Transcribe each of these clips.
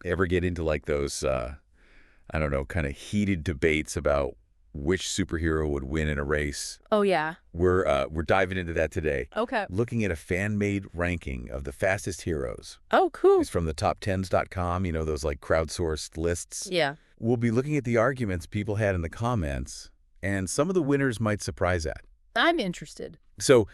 Ever get into like those, I don't know, kind of heated debates about which superhero would win in a race? Oh, yeah. We're diving into that today. Okay. Looking at a fan-made ranking of the fastest heroes. Oh, cool. It's from the top10s.com, you know, those like crowdsourced lists. Yeah. We'll be looking at the arguments people had in the comments, and some of the winners might surprise at. I'm interested. So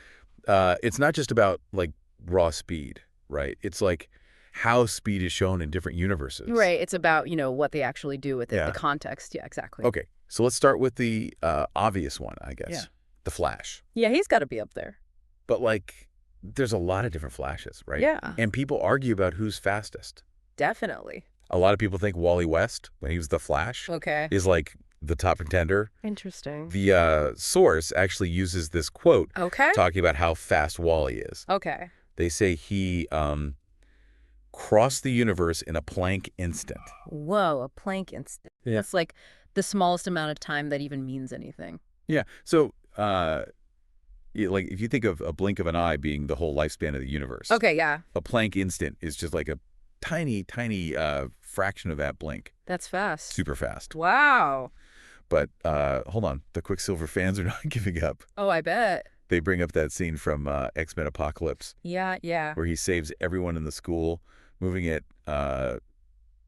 it's not just about like raw speed, right? It's like how speed is shown in different universes. Right. It's about, what they actually do with it, Yeah. the context. Yeah, exactly. Okay, so let's start with the obvious one, I guess. Yeah. The Flash. Yeah, he's got to be up there. But like, there's a lot of different Flashes, right? Yeah. And people argue about who's fastest. Definitely. A lot of people think Wally West, when he was the Flash, Okay. is like the top contender. Interesting. The source actually uses this quote Okay. talking about how fast Wally is. Okay. They say he crossed the universe in a Planck instant. Whoa, a Planck instant. Yeah. That's like the smallest amount of time that even means anything. Yeah. So, like, if you think of a blink of an eye being the whole lifespan of the universe, Okay, yeah. a Planck instant is just like a tiny, tiny fraction of that blink. That's fast. Super fast. Wow. But hold on. The Quicksilver fans are not giving up. Oh, I bet. They bring up that scene from X-Men Apocalypse Yeah, yeah. where he saves everyone in the school, moving at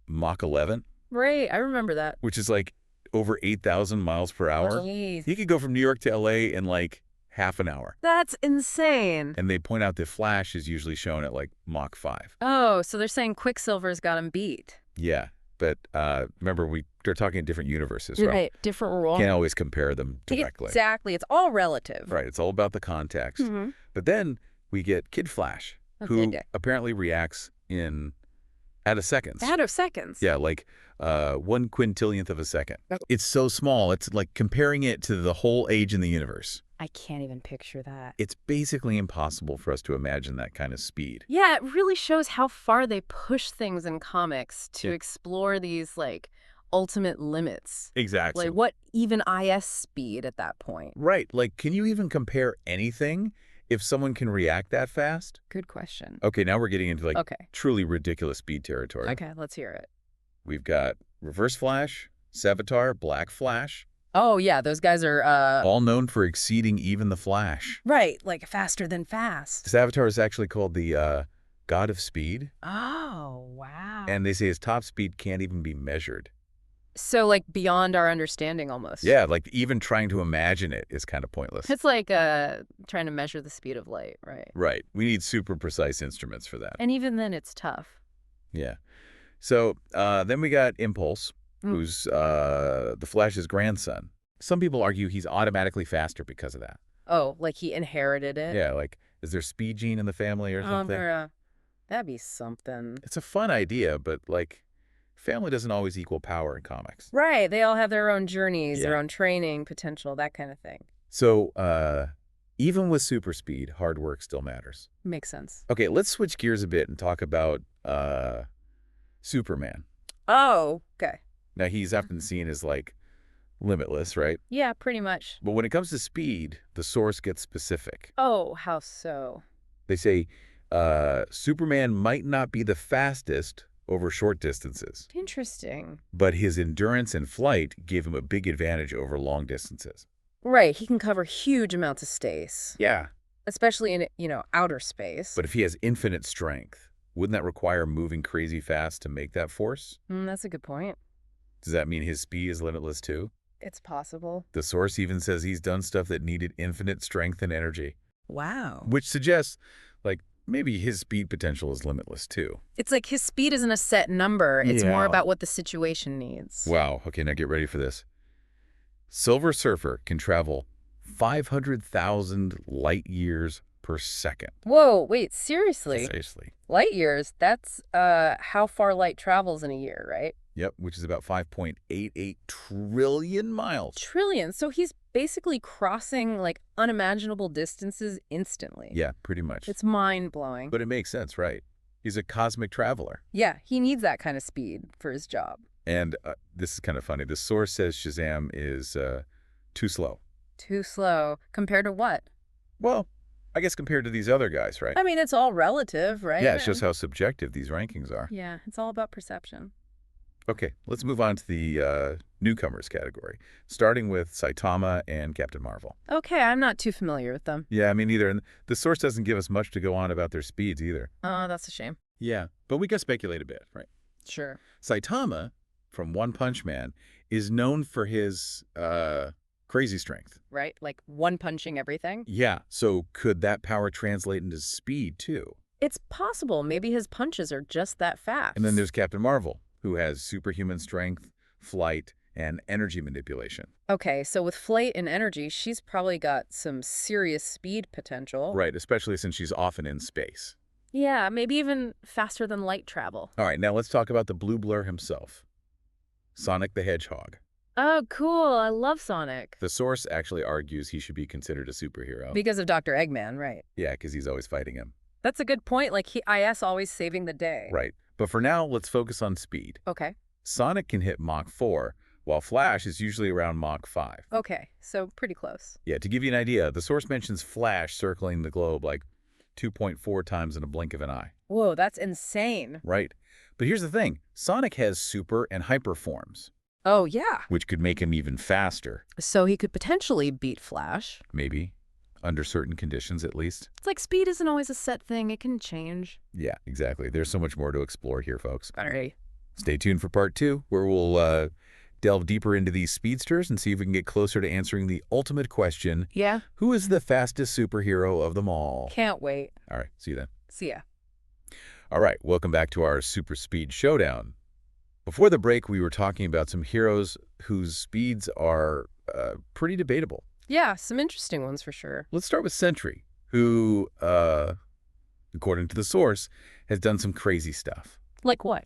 Mach 11, Right, I remember that. which is like over 8,000 miles per hour. Jeez. He could go from New York to L.A. in like half an hour. That's insane. And they point out that Flash is usually shown at like Mach 5. Oh, so they're saying Quicksilver's got him beat. Yeah. But remember, they're talking different universes, right? Right, different role. Can't always compare them directly. Exactly. It's all relative. Right. It's all about the context. Mhm. But then we get Kid Flash, who Okay. apparently reacts out of seconds. Out of seconds. Yeah, like 1/quintillionth of a second. Oh. It's so small. It's like comparing it to the whole age in the universe. I can't even picture that. It's basically impossible for us to imagine that kind of speed. Yeah, it really shows how far they push things in comics to Yeah. explore these, like, ultimate limits. Exactly. Like, what even IS speed at that point? Right. Like, can you even compare anything if someone can react that fast? Good question. Okay, now we're getting into like Okay. truly ridiculous speed territory. Okay, let's hear it. We've got Reverse Flash, Savitar, Black Flash, Oh, yeah, those guys are, all known for exceeding even the Flash. right, like faster than fast. Savitar is actually called the god of speed, Oh, wow. and they say his top speed can't even be measured. So, like, beyond our understanding almost. Yeah, like even trying to imagine it is kind of pointless. It's like trying to measure the speed of light, right? Right. We need super precise instruments for that. And even then, it's tough. Yeah. So then we got Impulse, Mm. who's the Flash's grandson. Some people argue he's automatically faster because of that. Oh, like he inherited it? Yeah, like, is there speed gene in the family or something? That'd be something. It's a fun idea, but like, family doesn't always equal power in comics. Right, they all have their own journeys, their Yeah. own training potential, that kind of thing. So even with super speed, hard work still matters. Makes sense. Okay, let's switch gears a bit and talk about Superman. Oh, okay. Now, he's often seen as like limitless, right? Yeah, pretty much. But when it comes to speed, the source gets specific. Oh, how so? They say Superman might not be the fastest over short distances, Interesting. but his endurance and flight give him a big advantage over long distances. Right, he can cover huge amounts of space, Yeah. especially in, outer space. But if he has infinite strength, wouldn't that require moving crazy fast to make that force? That's a good point. Does that mean his speed is limitless too? It's possible. The source even says he's done stuff that needed infinite strength and energy, Wow. which suggests, like, maybe his speed potential is limitless too. It's like his speed isn't a set number. It's more Yeah. about what the situation needs. Wow. Okay, now get ready for this. Silver Surfer can travel 500,000 light years per second. Whoa, wait, seriously? Seriously. Light years, that's how far light travels in a year, right? Yep, which is about 5.88 trillion miles. Trillions. So he's basically crossing like unimaginable distances instantly. Yeah, pretty much. It's mind-blowing. But it makes sense, right? He's a cosmic traveler. Yeah, he needs that kind of speed for his job. And this is kind of funny. The source says Shazam is too slow. Too slow. Compared to what? Well, I guess compared to these other guys, right? I mean, it's all relative, Yeah, right? it shows how subjective these rankings are. Yeah, it's all about perception. Okay, let's move on to the newcomers category, starting with Saitama and Captain Marvel. Okay, I'm not too familiar with them. Yeah, me neither. And the source doesn't give us much to go on about their speeds either. Oh, that's a shame. Yeah, but we can speculate a bit, right? Sure. Saitama, from One Punch Man, is known for his crazy strength. Right? Like one punching everything? Yeah, so could that power translate into speed, too? It's possible. Maybe his punches are just that fast. And then there's Captain Marvel, who has superhuman strength, flight, and energy manipulation. Okay, so with flight and energy, she's probably got some serious speed potential. Right, especially since she's often in space. Yeah, maybe even faster than light travel. All right, now let's talk about the blue blur himself, Sonic the Hedgehog. Oh, cool. I love Sonic. The source actually argues he should be considered a superhero. Because of Dr. Eggman, right? Yeah, because he's always fighting him. That's a good point. Like, IS always saving the day. Right, but for now, let's focus on speed. Okay. Sonic can hit Mach 4, while Flash is usually around Mach 5. Okay, so pretty close. Yeah, to give you an idea, the source mentions Flash circling the globe like 2.4 times in a blink of an eye. Whoa, that's insane. Right. But here's the thing. Sonic has super and hyper forms, Oh, yeah. which could make him even faster. So he could potentially beat Flash. Maybe. Under certain conditions, at least. It's like speed isn't always a set thing. It can change. Yeah, exactly. There's so much more to explore here, folks. All right. Stay tuned for part 2, where we'll delve deeper into these speedsters and see if we can get closer to answering the ultimate question, Yeah. who is the fastest superhero of them all? Can't wait. All right, see you then. See ya. All right, welcome back to our Super Speed Showdown. Before the break, we were talking about some heroes whose speeds are pretty debatable. Yeah, some interesting ones for sure. Let's start with Sentry, who, according to the source, has done some crazy stuff. Like what?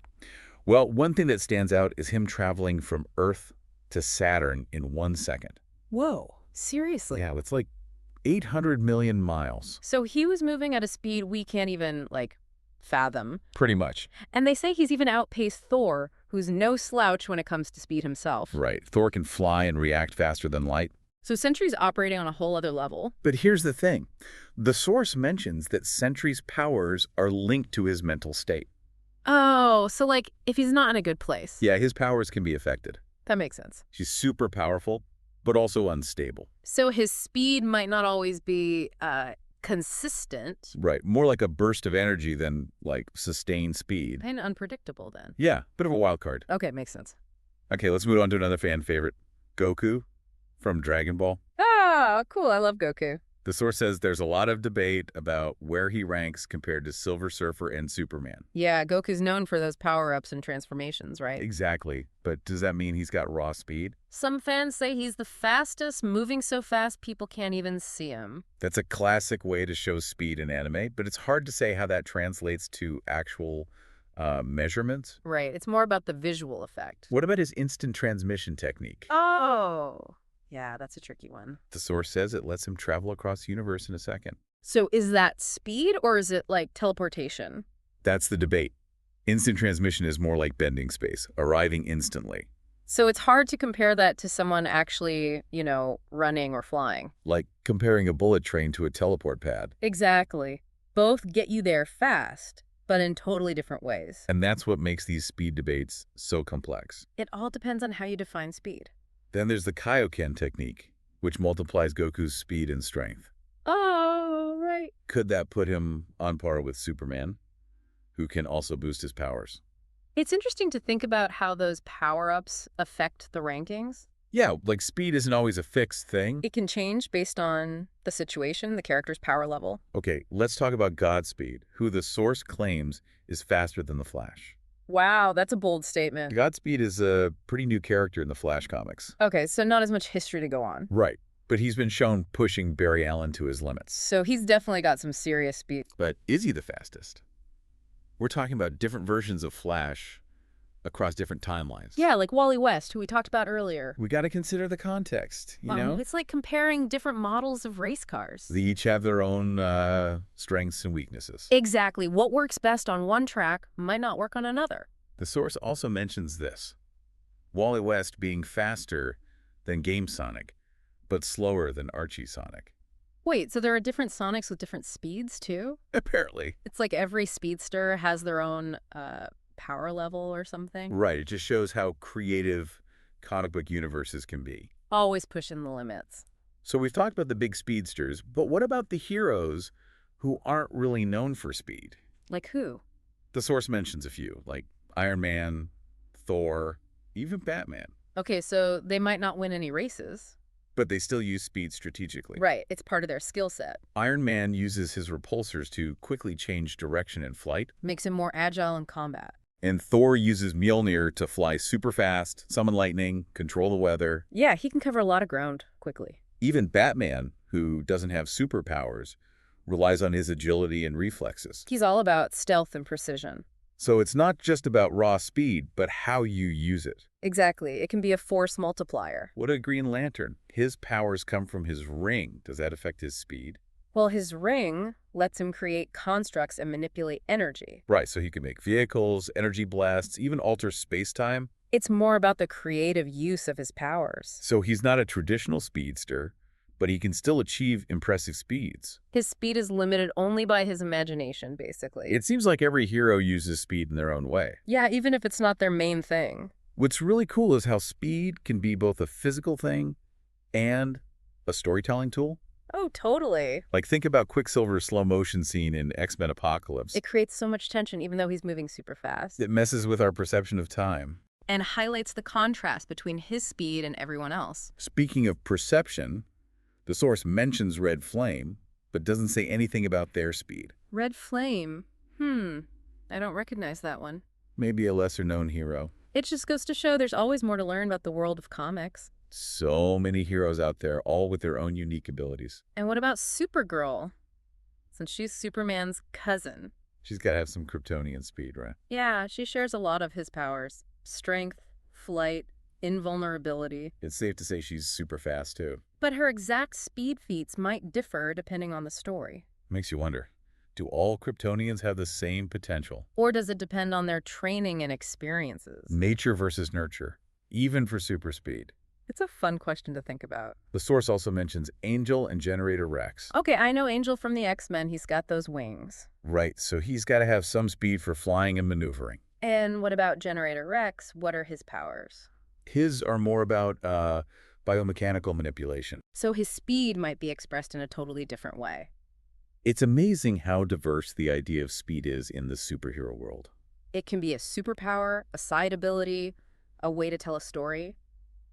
Well, one thing that stands out is him traveling from Earth to Saturn in 1 second. Whoa. Seriously? Yeah, it's like 800 million miles. So he was moving at a speed we can't even, like, fathom. Pretty much. And they say he's even outpaced Thor, who's no slouch when it comes to speed himself. Right. Thor can fly and react faster than light. So Sentry's operating on a whole other level. But here's the thing. The source mentions that Sentry's powers are linked to his mental state. Oh, so like, if he's not in a good place. Yeah, his powers can be affected. That makes sense. She's super powerful, but also unstable. So his speed might not always be consistent. Right. More like a burst of energy than, like, sustained speed. And unpredictable then. Yeah, bit of a wild card. Okay, makes sense. Okay, let's move on to another fan favorite. Goku from Dragon Ball. Ah, cool. I love Goku. The source says there's a lot of debate about where he ranks compared to Silver Surfer and Superman. Yeah, Goku's known for those power-ups and transformations, right? Exactly. But does that mean he's got raw speed? Some fans say he's the fastest, moving so fast people can't even see him. That's a classic way to show speed in anime, but it's hard to say how that translates to actual measurements. Right. It's more about the visual effect. What about his instant transmission technique? Oh. Yeah, that's a tricky one. The source says it lets him travel across the universe in a second. So is that speed or is it like teleportation? That's the debate. Instant transmission is more like bending space, arriving instantly. So it's hard to compare that to someone actually, running or flying. Like comparing a bullet train to a teleport pad. Exactly. Both get you there fast, but in totally different ways. And that's what makes these speed debates so complex. It all depends on how you define speed. Then there's the Kaioken technique, which multiplies Goku's speed and strength. Oh, right. Could that put him on par with Superman, who can also boost his powers? It's interesting to think about how those power-ups affect the rankings. Yeah, like speed isn't always a fixed thing. It can change based on the situation, the character's power level. Okay, let's talk about Godspeed, who the source claims is faster than the Flash. Wow, that's a bold statement. Godspeed is a pretty new character in the Flash comics. Okay, so not as much history to go on. Right, but he's been shown pushing Barry Allen to his limits. So he's definitely got some serious speed. But is he the fastest? We're talking about different versions of Flash across different timelines. Yeah, like Wally West, who we talked about earlier. We got to consider the context, you know? It's like comparing different models of race cars. They each have their own strengths and weaknesses. Exactly. What works best on one track might not work on another. The source also mentions this. Wally West being faster than Game Sonic, but slower than Archie Sonic. Wait, so there are different Sonics with different speeds, too? Apparently. It's like every speedster has their own power level or something? Right, it just shows how creative comic book universes can be. Always pushing the limits. So we've talked about the big speedsters, but what about the heroes who aren't really known for speed? Like who? The source mentions a few, like Iron Man, Thor, even Batman. Okay, so they might not win any races. But they still use speed strategically. Right, it's part of their skill set. Iron Man uses his repulsors to quickly change direction in flight, Makes him more agile in combat. and Thor uses Mjolnir to fly super fast, summon lightning, control the weather. Yeah, he can cover a lot of ground quickly. Even Batman, who doesn't have superpowers, relies on his agility and reflexes. He's all about stealth and precision. So it's not just about raw speed, but how you use it. Exactly. It can be a force multiplier. What a Green Lantern. His powers come from his ring. Does that affect his speed? Well, his ring lets him create constructs and manipulate energy. Right, so he can make vehicles, energy blasts, even alter space-time. It's more about the creative use of his powers. So he's not a traditional speedster, but he can still achieve impressive speeds. His speed is limited only by his imagination, basically. It seems like every hero uses speed in their own way. Yeah, even if it's not their main thing. What's really cool is how speed can be both a physical thing and a storytelling tool. Oh, totally. Like, think about Quicksilver's slow motion scene in X-Men Apocalypse. It creates so much tension even though he's moving super fast. It messes with our perception of time. And highlights the contrast between his speed and everyone else. Speaking of perception, the source mentions Red Flame, but doesn't say anything about their speed. Red Flame. I don't recognize that one. Maybe a lesser-known hero. It just goes to show there's always more to learn about the world of comics. So many heroes out there, all with their own unique abilities. And what about Supergirl? Since she's Superman's cousin. She's got to have some Kryptonian speed, right? Yeah, she shares a lot of his powers. Strength, flight, invulnerability. It's safe to say she's super fast, too. But her exact speed feats might differ depending on the story. Makes you wonder, do all Kryptonians have the same potential? Or does it depend on their training and experiences? Nature versus nurture, even for super speed. It's a fun question to think about. The source also mentions Angel and Generator Rex. Okay, I know Angel from the X-Men. He's got those wings. Right, so he's got to have some speed for flying and maneuvering. And what about Generator Rex? What are his powers? His are more about biomechanical manipulation. So his speed might be expressed in a totally different way. It's amazing how diverse the idea of speed is in the superhero world. It can be a superpower, a side ability, a way to tell a story.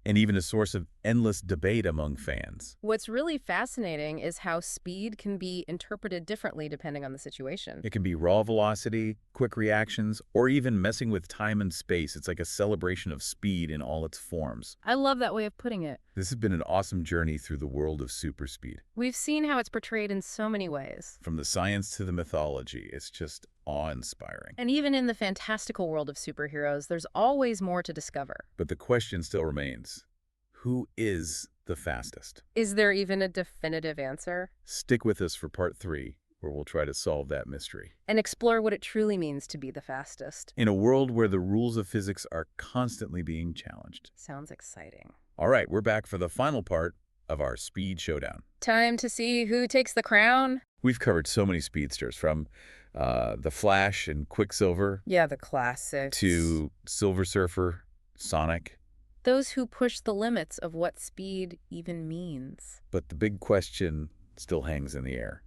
And even a source of endless debate among fans. What's really fascinating is how speed can be interpreted differently depending on the situation. It can be raw velocity, quick reactions, or even messing with time and space. It's like a celebration of speed in all its forms. I love that way of putting it. This has been an awesome journey through the world of super speed. We've seen how it's portrayed in so many ways. From the science to the mythology, it's just awe-inspiring. And even in the fantastical world of superheroes, there's always more to discover. But the question still remains, who is the fastest? Is there even a definitive answer? Stick with us for part 3, where we'll try to solve that mystery. And explore what it truly means to be the fastest. In a world where the rules of physics are constantly being challenged. Sounds exciting. All right, we're back for the final part of our speed showdown. Time to see who takes the crown? We've covered so many speedsters, from the Flash and Quicksilver Yeah, the classics. to Silver Surfer, Sonic. Those who push the limits of what speed even means. But the big question still hangs in the air.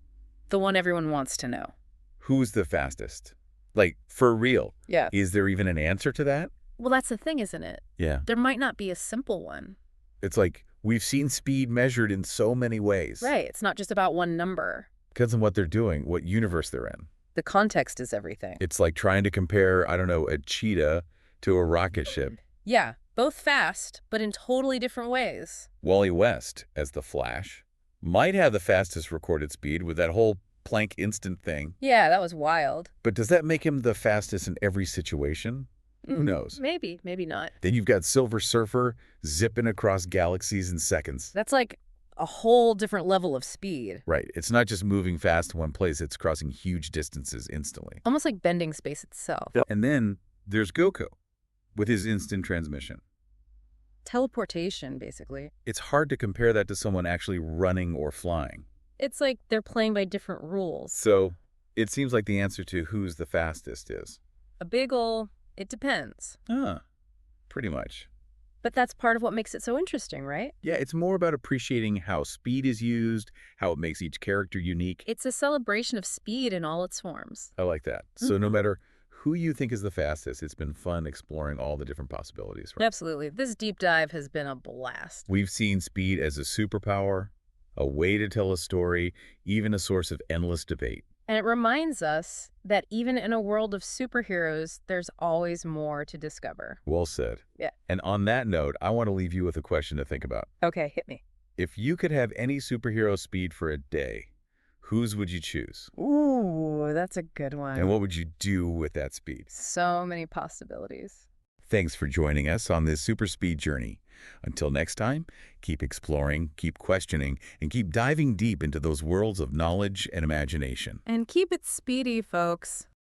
The one everyone wants to know. Who's the fastest? Like, for real. Yeah. Is there even an answer to that? Well, that's the thing, isn't it? Yeah. There might not be a simple one. It's like, we've seen speed measured in so many ways. Right. It's not just about one number. Depends on what they're doing, what universe they're in. The context is everything. It's like trying to compare, I don't know, a cheetah to a rocket ship. Yeah, both fast, but in totally different ways. Wally West, as the Flash, might have the fastest recorded speed with that whole Planck instant thing. Yeah, that was wild. But does that make him the fastest in every situation? Who knows? Maybe, maybe not. Then you've got Silver Surfer zipping across galaxies in seconds. That's like a whole different level of speed. Right. It's not just moving fast to one place, it's crossing huge distances instantly. Almost like bending space itself. And then there's Goku with his instant transmission. Teleportation, basically. It's hard to compare that to someone actually running or flying. It's like they're playing by different rules. So it seems like the answer to who's the fastest is, A big ol' it depends. ah, pretty much. But that's part of what makes it so interesting, right? Yeah, it's more about appreciating how speed is used, how it makes each character unique. It's a celebration of speed in all its forms. I like that. So no matter who you think is the fastest, it's been fun exploring all the different possibilities, right? Absolutely. This deep dive has been a blast. We've seen speed as a superpower, a way to tell a story, even a source of endless debate. And it reminds us that even in a world of superheroes, there's always more to discover. Well said. Yeah. And on that note, I want to leave you with a question to think about. Okay, hit me. If you could have any superhero speed for a day, whose would you choose? Ooh, that's a good And one. what would you do with that speed? So many possibilities. Thanks for joining us on this super speed journey. Until next time, keep exploring, keep questioning, and keep diving deep into those worlds of knowledge and imagination. And keep it speedy, folks.